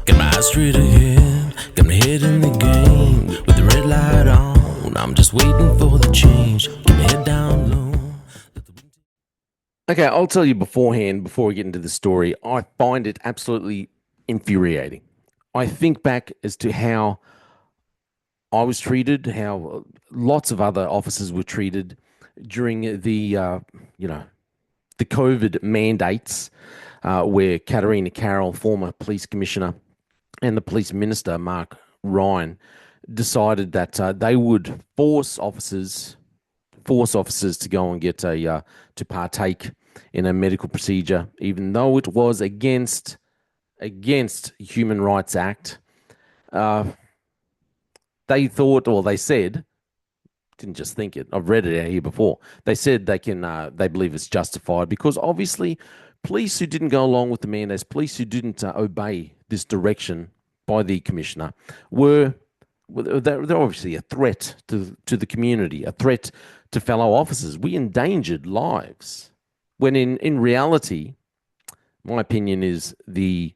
Got my eyes straight ahead, got my head in the game. With the red light on, I'm just waiting for the change. Keep my head down low. Okay, I'll tell you beforehand, before we get into the story, I find it absolutely infuriating. I think back as to how I was treated, how lots of other officers were treated during you know, the COVID mandates, where Katarina Carroll, former police commissioner, and the police minister, Mark Ryan, decided that they would force officers to go and get to partake in a medical procedure, even though it was against Human Rights Act. Uh, they thought, or they said, didn't just think it. I've read it out here before. They said they believe it's justified because obviously, police who didn't go along with the mandates, police who didn't obey this direction by the commissioner, were they're obviously a threat to the community, a threat to fellow officers. We endangered lives when in reality, my opinion is the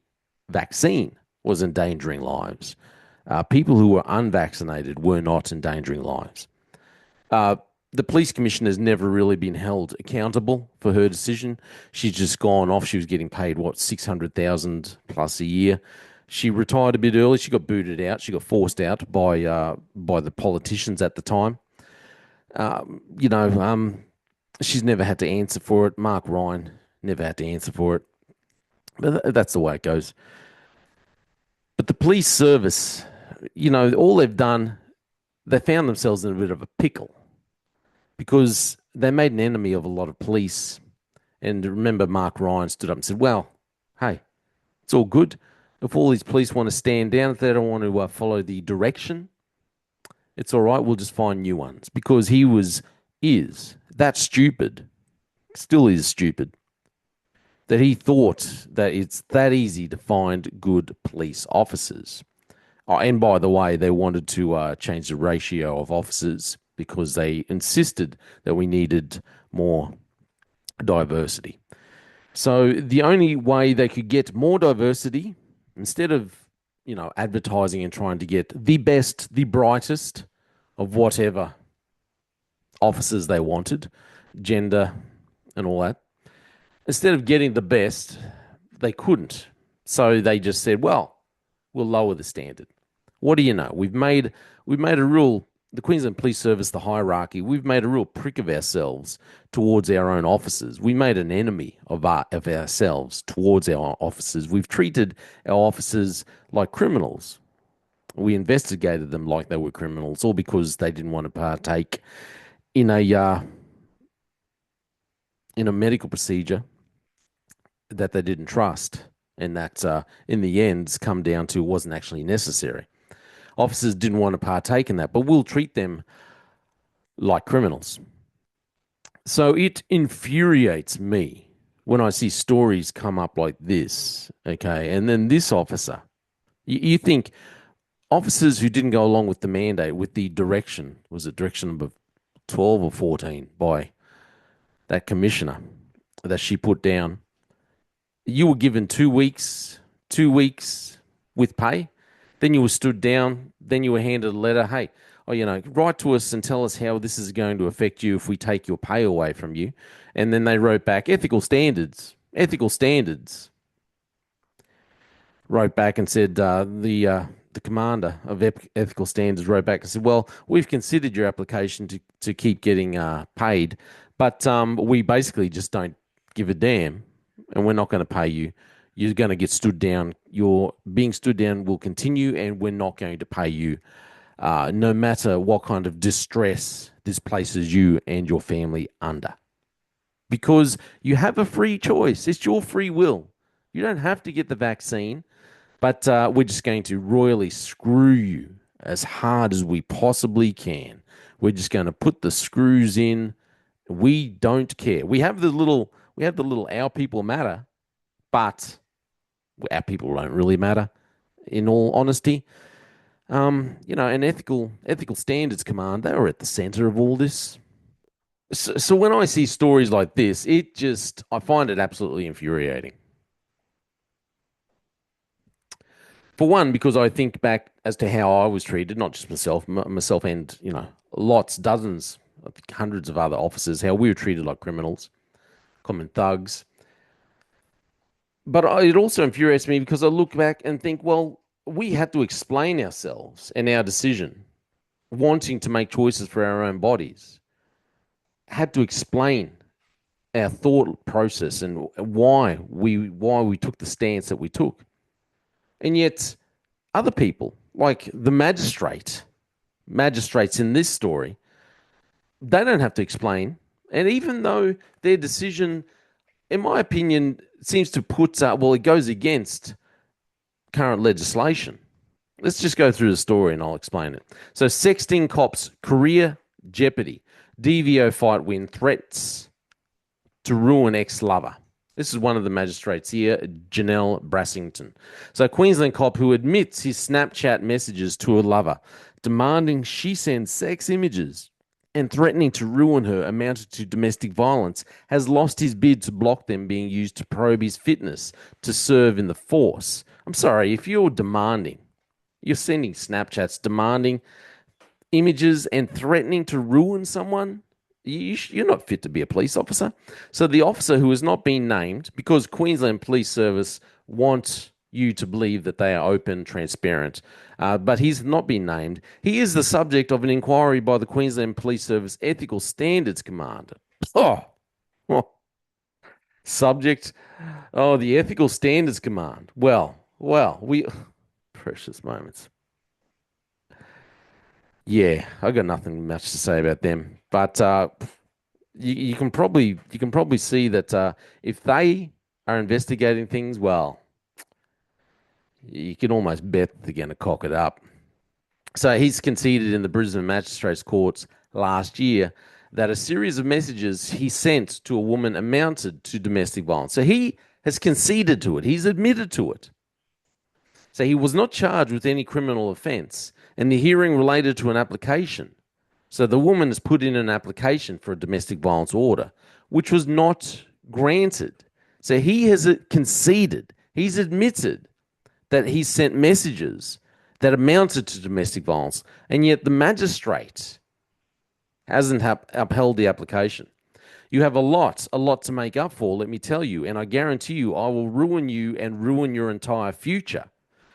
vaccine was endangering lives. People who were unvaccinated were not endangering lives. Uh, the police commissioner has never really been held accountable for her decision. She's just gone off. She was getting paid what 600,000 plus a year. She retired a bit early. She got booted out. She got forced out by the politicians at the time. You know, she's never had to answer for it. Mark Ryan never had to answer for it. But that's the way it goes. But the police service, all they've done, they found themselves in a bit of a pickle because they made an enemy of a lot of police. And remember, Mark Ryan stood up and said, well, hey, it's all good. If all these police want to stand down, if they don't want to follow the direction, it's all right. We'll just find new ones because is that stupid, still is stupid, that he thought that it's that easy to find good police officers. Oh, and by the way, they wanted to change the ratio of officers because they insisted that we needed more diversity. So the only way they could get more diversity, instead of advertising and trying to get the best, the brightest of whatever officers they wanted, gender and all that, instead of getting the best, they couldn't. So they just said, well, we'll lower the standard. What do you know? We've made a real the Queensland Police Service, the hierarchy. We've made a real prick of ourselves towards our own officers. We made an enemy of ourselves towards our officers. We've treated our officers like criminals. We investigated them like they were criminals, all because they didn't want to partake in a medical procedure that they didn't trust, and that in the end has come down to wasn't actually necessary. Officers didn't want to partake in that, but we'll treat them like criminals. So it infuriates me when I see stories come up like this, okay? And then this officer, you think officers who didn't go along with the mandate, with the direction, was it direction number 12 or 14 by that commissioner that she put down, you were given 2 weeks with pay. Then you were stood down. Then you were handed a letter. Hey, write to us and tell us how this is going to affect you if we take your pay away from you. And then they wrote back, ethical standards. Ethical standards. Wrote back and said, the commander of ethical standards wrote back and said, well, we've considered your application to keep getting paid, but we basically just don't give a damn, and we're not going to pay you. You're going to get stood down. Your being stood down will continue, and we're not going to pay you, no matter what kind of distress this places you and your family under. Because you have a free choice. It's your free will. You don't have to get the vaccine, but we're just going to royally screw you as hard as we possibly can. We're just going to put the screws in. We don't care. We have the little our people matter, but our people don't really matter, in all honesty. An ethical standards command, they were at the center of all this. So when I see stories like this, I find it absolutely infuriating. For one, because I think back as to how I was treated, not just myself and, lots, dozens, I think hundreds of other officers, how we were treated like criminals, common thugs. But it also infuriates me because I look back and think, well, we had to explain ourselves and our decision, wanting to make choices for our own bodies, had to explain our thought process and why we took the stance that we took. And yet other people, like the magistrates in this story, they don't have to explain. And even though their decision, in my opinion, seems to well, it goes against current legislation. Let's just go through the story and I'll explain it. So, sexting cops, career jeopardy, DVO fight win, threats to ruin ex lover. This is one of the magistrates here, Janelle Brassington. So, a Queensland cop who admits his Snapchat messages to a lover, demanding she send sex images and threatening to ruin her amounted to domestic violence, has lost his bid to block them being used to probe his fitness to serve in the force. I'm sorry, if you're sending Snapchats demanding images and threatening to ruin someone, you're not fit to be a police officer. So the officer who has not been named, because Queensland Police Service want you to believe that they are open, transparent, but he's not been named. He is the subject of an inquiry by the Queensland Police Service Ethical Standards Commander. Oh, oh. Subject, the Ethical Standards Command. We precious moments. Yeah, I got nothing much to say about them, but you can probably see that if they are investigating things, well, you can almost bet they're going to cock it up. So he's conceded in the Brisbane Magistrates Courts last year that a series of messages he sent to a woman amounted to domestic violence. So he has conceded to it. He's admitted to it. So he was not charged with any criminal offence, and the hearing related to an application. So the woman has put in an application for a domestic violence order, which was not granted. So he has conceded, he's admitted that he sent messages that amounted to domestic violence, and yet the magistrate hasn't upheld the application. You have a lot to make up for, let me tell you, and I guarantee you I will ruin you and ruin your entire future.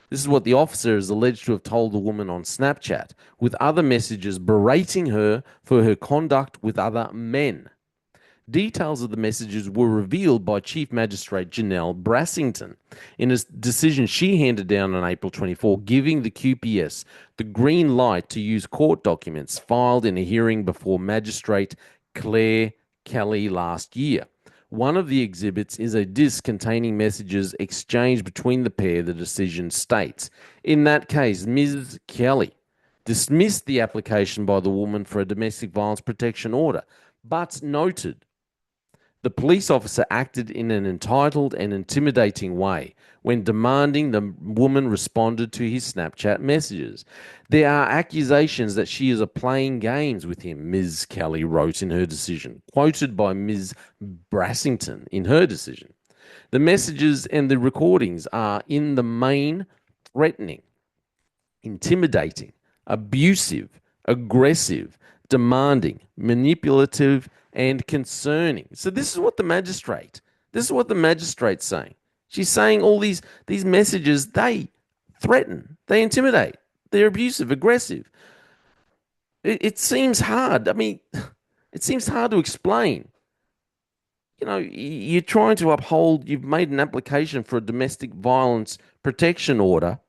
This is what the officer is alleged to have told the woman on Snapchat, with other messages berating her for her conduct with other men. Details of the messages were revealed by Chief Magistrate Janelle Brassington in a decision she handed down on April 24, giving the QPS the green light to use court documents filed in a hearing before Magistrate Claire Kelly last year. One of the exhibits is a disc containing messages exchanged between the pair, the decision states. In that case, Ms. Kelly dismissed the application by the woman for a domestic violence protection order, but noted the police officer acted in an entitled and intimidating way when demanding the woman responded to his Snapchat messages. There are accusations that she is playing games with him, Ms. Kelly wrote in her decision, quoted by Ms. Brassington in her decision. The messages and the recordings are in the main threatening, intimidating, abusive, aggressive, demanding, manipulative, and concerning. So this is what the magistrate's saying. She's saying all these messages, they threaten, they intimidate, they're abusive, aggressive. It seems hard. I mean, it seems hard to explain. You're trying to uphold, you've made an application for a domestic violence protection order,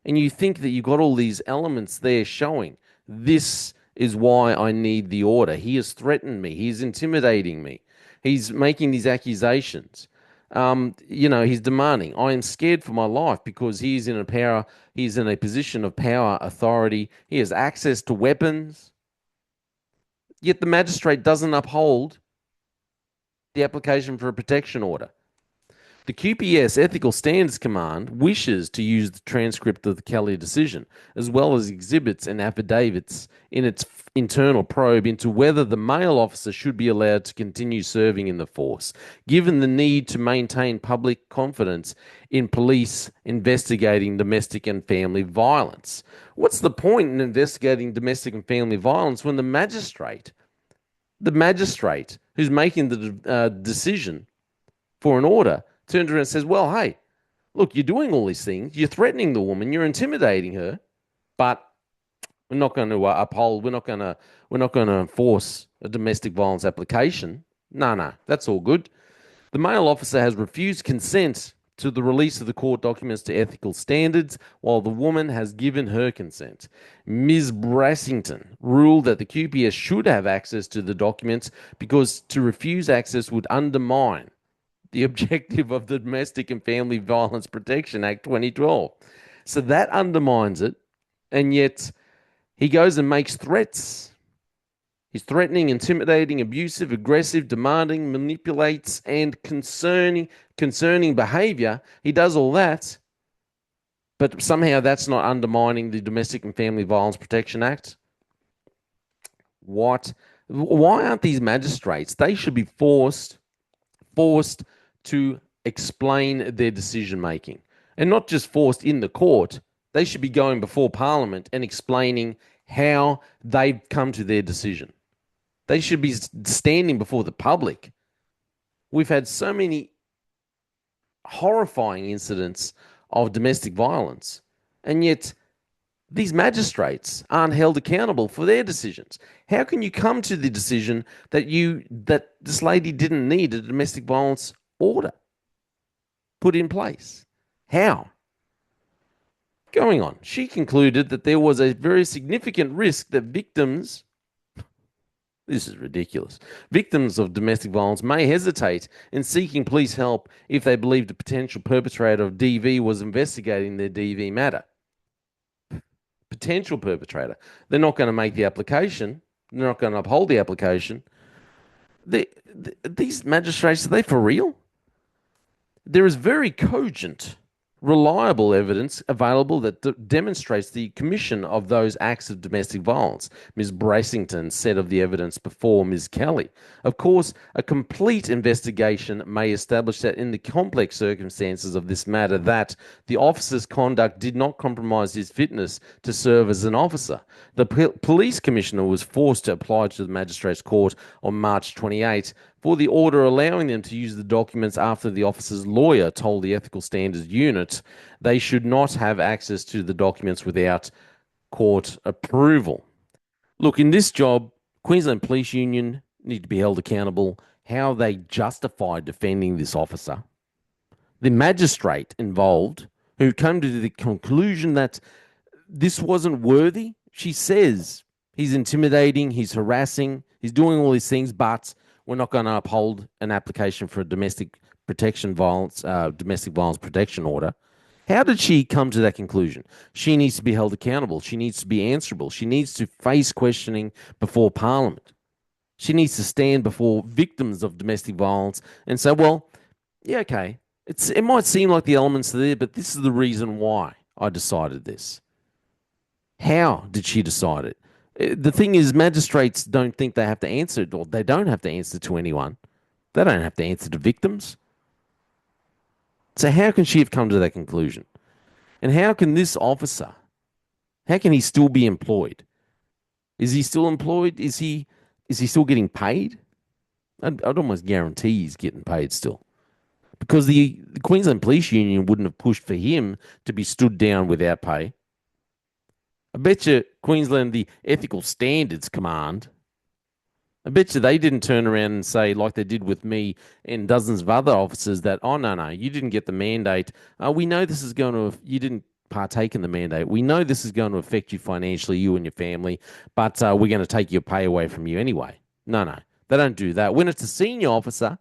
and you think that you've got all these elements there showing this is why I need the order. He has threatened me. He's intimidating me. He's making these accusations. He's demanding. I am scared for my life because he's in a position of power, authority. He has access to weapons. Yet the magistrate doesn't uphold the application for a protection order. The QPS Ethical Standards Command wishes to use the transcript of the Kelly decision, as well as exhibits and affidavits, in its internal probe into whether the male officer should be allowed to continue serving in the force, given the need to maintain public confidence in police investigating domestic and family violence. What's the point in investigating domestic and family violence when the magistrate who's making the decision for an order, turns around and says, well, hey, look, you're doing all these things. You're threatening the woman. You're intimidating her, but we're not going to uphold. We're not going to enforce a domestic violence application. No, no, that's all good. The male officer has refused consent to the release of the court documents to ethical standards, while the woman has given her consent. Ms. Brassington ruled that the QPS should have access to the documents because to refuse access would undermine the objective of the Domestic and Family Violence Protection Act 2012. So that undermines it, and yet he goes and makes threats. He's threatening, intimidating, abusive, aggressive, demanding, manipulates, and concerning behavior. He does all that, but somehow that's not undermining the Domestic and Family Violence Protection Act. What? Why aren't these magistrates? They should be forced to explain their decision making, and not just forced in the court. They should be going before Parliament and explaining how they've come to their decision. They should be standing before the public. We've had so many horrifying incidents of domestic violence, and yet these magistrates aren't held accountable for their decisions. How can you come to the decision that this lady didn't need a domestic violence order put in place? How? Going on, she concluded that there was a very significant risk that victims, this is ridiculous, victims of domestic violence may hesitate in seeking police help if they believed a potential perpetrator of DV was investigating their DV matter. Potential perpetrator. They're not going to make the application. They're not going to uphold the application. These magistrates, are they for real? There is very cogent, reliable evidence available that demonstrates the commission of those acts of domestic violence, Ms. Bracington said of the evidence before Ms. Kelly. Of course, a complete investigation may establish that in the complex circumstances of this matter that the officer's conduct did not compromise his fitness to serve as an officer. The police commissioner was forced to apply to the magistrate's court on March 28 for the order allowing them to use the documents after the officer's lawyer told the Ethical Standards Unit they should not have access to the documents without court approval. Look, in this job, Queensland Police Union need to be held accountable. How they justified defending this officer. The magistrate involved, who came to the conclusion that this wasn't worthy, she says he's intimidating, he's harassing, he's doing all these things, but we're not going to uphold an application for a domestic violence protection order. How did she come to that conclusion? She needs to be held accountable. She needs to be answerable. She needs to face questioning before Parliament. She needs to stand before victims of domestic violence and say, well, yeah, okay, it might seem like the elements are there, but this is the reason why I decided this. How did she decide it? The thing is, magistrates don't think they have to answer it, or they don't have to answer to anyone. They don't have to answer to victims. So how can she have come to that conclusion? And how can this officer, how can he still be employed? Is he still employed? Is he still getting paid? I'd almost guarantee he's getting paid still. Because the Queensland Police Union wouldn't have pushed for him to be stood down without pay. I bet you Queensland, the Ethical Standards Command, I bet you they didn't turn around and say, like they did with me and dozens of other officers, that, oh, no, you didn't get the mandate. We know this is going to, you didn't partake in the mandate. We know this is going to affect you financially, you and your family, but we're going to take your pay away from you anyway. No, they don't do that. When it's a senior officer,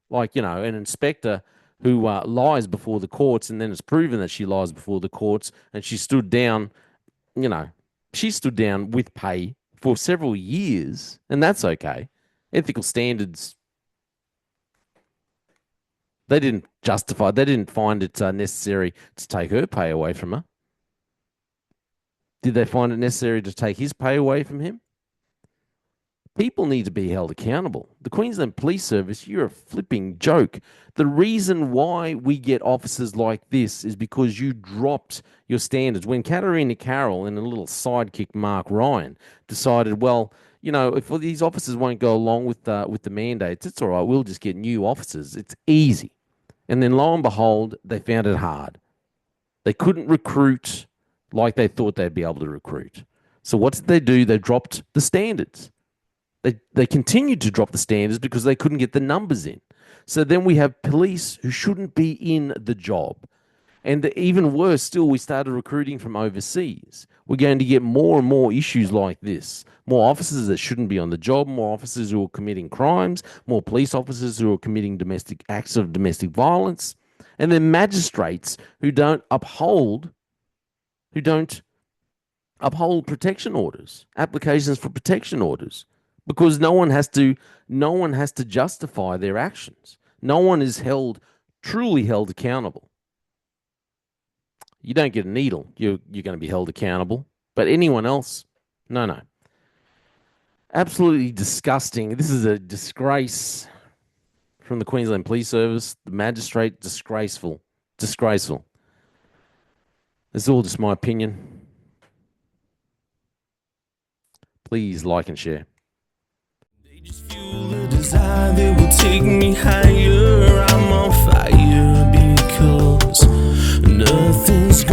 like, an inspector who lies before the courts, and then it's proven that she lies before the courts, and she stood down, she stood down with pay for several years, and that's okay. Ethical standards, They didn't justify. They didn't find it necessary to take her pay away from her. Did they find it necessary to take his pay away from him? People need to be held accountable. The Queensland Police Service, you're a flipping joke. The reason why we get officers like this is because you dropped your standards. When Katarina Carroll and a little sidekick Mark Ryan decided, well, you know, if these officers won't go along with the mandates, it's all right. We'll just get new officers. It's easy. And then lo and behold, they found it hard. They couldn't recruit like they thought they'd be able to recruit. So what did they do? They dropped the standards. They continued to drop the standards because they couldn't get the numbers in. So then we have police who shouldn't be in the job. And even worse still, we started recruiting from overseas. We're going to get more and more issues like this. More officers that shouldn't be on the job, more officers who are committing crimes, more police officers who are committing domestic acts of domestic violence, and then magistrates who don't uphold protection orders, applications for protection orders, because no one has to justify their actions. No one is truly held accountable. You don't get a needle, you're going to be held accountable. But anyone else, no. Absolutely disgusting. This is a disgrace from the Queensland Police Service. The magistrate, disgraceful. Disgraceful. This is all just my opinion. Please like and share. They just fuel a desire that will take me higher. I'm on fire because nothing's